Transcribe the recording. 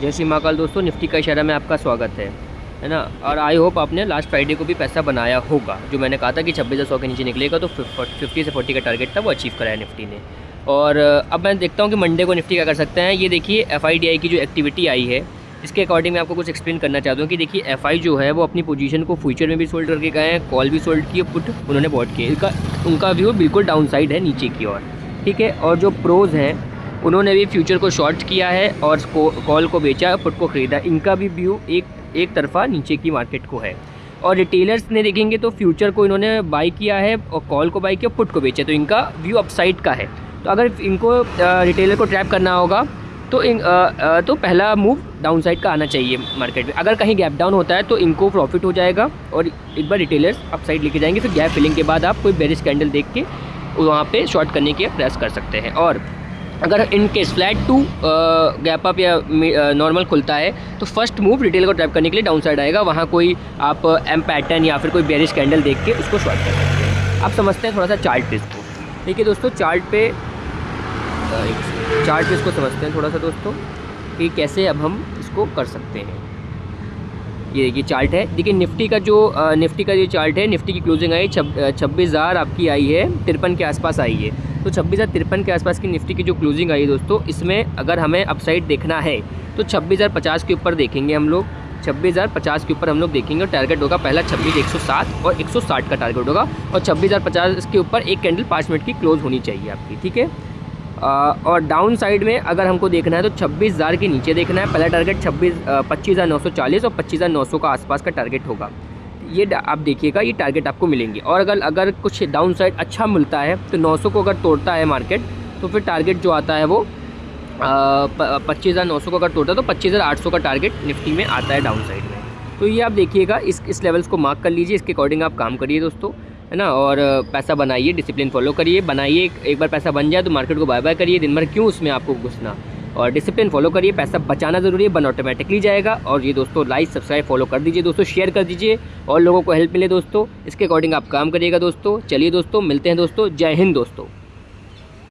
जय श्री महाकाल दोस्तों, निफ्टी का इशारा में आपका स्वागत है ना। और आई होप आपने लास्ट फ्राइडे को भी पैसा बनाया होगा। जो मैंने कहा था कि 26,100 के नीचे निकलेगा तो 50 से 40 का टारगेट था, वो अचीव कराया निफ्टी ने। और अब मैं देखता हूँ कि मंडे को निफ्टी क्या कर सकते हैं। ये देखिए FIDI की जो एक्टिविटी आई है, इसके अकॉर्डिंग मैं आपको कुछ एक्सप्लेन करना चाहता हूँ कि देखिए FI जो है वो अपनी पोजीशन को फ्यूचर में भी सोल्ड करके गए हैं, कॉल भी सोल्ड किए, पुट उन्होंने बॉट किए। उनका व्यू बिल्कुल डाउन साइड है नीचे की ओर, ठीक है। और जो प्रोज हैं उन्होंने भी फ्यूचर को शॉर्ट किया है और कॉल को बेचा, पुट को ख़रीदा। इनका भी व्यू एक तरफा नीचे की मार्केट को है। और रिटेलर्स ने देखेंगे तो फ्यूचर को इन्होंने बाई किया है और कॉल को बाई किया, पुट को बेचा, तो इनका व्यू अपसाइड का है। तो अगर इनको रिटेलर को ट्रैप करना होगा तो पहला मूव डाउन साइड का आना चाहिए मार्केट में। अगर कहीं गैप डाउन होता है तो इनको प्रॉफिट हो जाएगा और एक बार रिटेलर्स अपसाइड लेके जाएंगे। फिर गैप फिलिंग के बाद आप कोई बेरिश कैंडल देख के वहाँ पे शॉर्ट करने के प्रयास कर सकते हैं। और अगर in case flat to gap up या नॉर्मल खुलता है तो फर्स्ट मूव रिटेल को ट्रैप करने के लिए डाउन साइड आएगा। वहाँ कोई आप एम पैटर्न या फिर कोई बेरिश कैंडल देख के उसको शॉर्ट कर सकते हैं। अब समझते हैं थोड़ा सा चार्ट पे इसको। देखिए दोस्तों, चार्ट पे इसको समझते हैं थोड़ा सा दोस्तों कि कैसे अब हम इसको कर सकते हैं। ये देखिए चार्ट है। देखिए निफ्टी का जो चार्ट है, निफ्टी की क्लोजिंग आई 26,000 आपकी आई है 53 के आसपास आई है। तो 26,053 के आसपास की निफ्टी की जो क्लोजिंग आई है दोस्तों, इसमें अगर हमें अपसाइड देखना है तो 26,050 के ऊपर देखेंगे हम लोग। 26,050 के ऊपर हम लोग देखेंगे और टारगेट होगा पहला 26,107 और 160 का टारगेट होगा। और 26,050 के ऊपर एक कैंडल 5 मिनट की क्लोज होनी चाहिए आपकी, ठीक है। और डाउन साइड में अगर हमको देखना है तो 26,000 के नीचे देखना है। पहला टारगेट 25,940 और 25,900 का आसपास का टारगेट होगा। ये आप देखिएगा, ये टारगेट आपको मिलेंगे। और अगर कुछ डाउन साइड अच्छा मिलता है तो 900 को अगर तोड़ता है मार्केट तो फिर टारगेट जो आता है वो 25,900 को अगर तोड़ता है तो 25,800 का टारगेट निफ्टी में आता है डाउन साइड में। तो ये आप देखिएगा, इस लेवल्स को मार्क कर लीजिए, इसके अकॉर्डिंग आप काम करिए दोस्तों, है ना। और पैसा बनाइए, डिसिप्लिन फॉलो करिए, बनाइए। एक बार पैसा बन जाए तो मार्केट को बाय बाय करिए। दिन भर क्यों उसमें आपको घुसना, और डिसिप्लिन फॉलो करिए। पैसा बचाना ज़रूरी है, बन ऑटोमेटिकली जाएगा। और ये दोस्तों लाइक सब्सक्राइब फॉलो कर दीजिए दोस्तों, शेयर कर दीजिए और लोगों को हेल्प मिले दोस्तों। इसके अकॉर्डिंग आप काम करिएगा दोस्तों। चलिए दोस्तों, मिलते हैं दोस्तों। जय हिंद दोस्तों।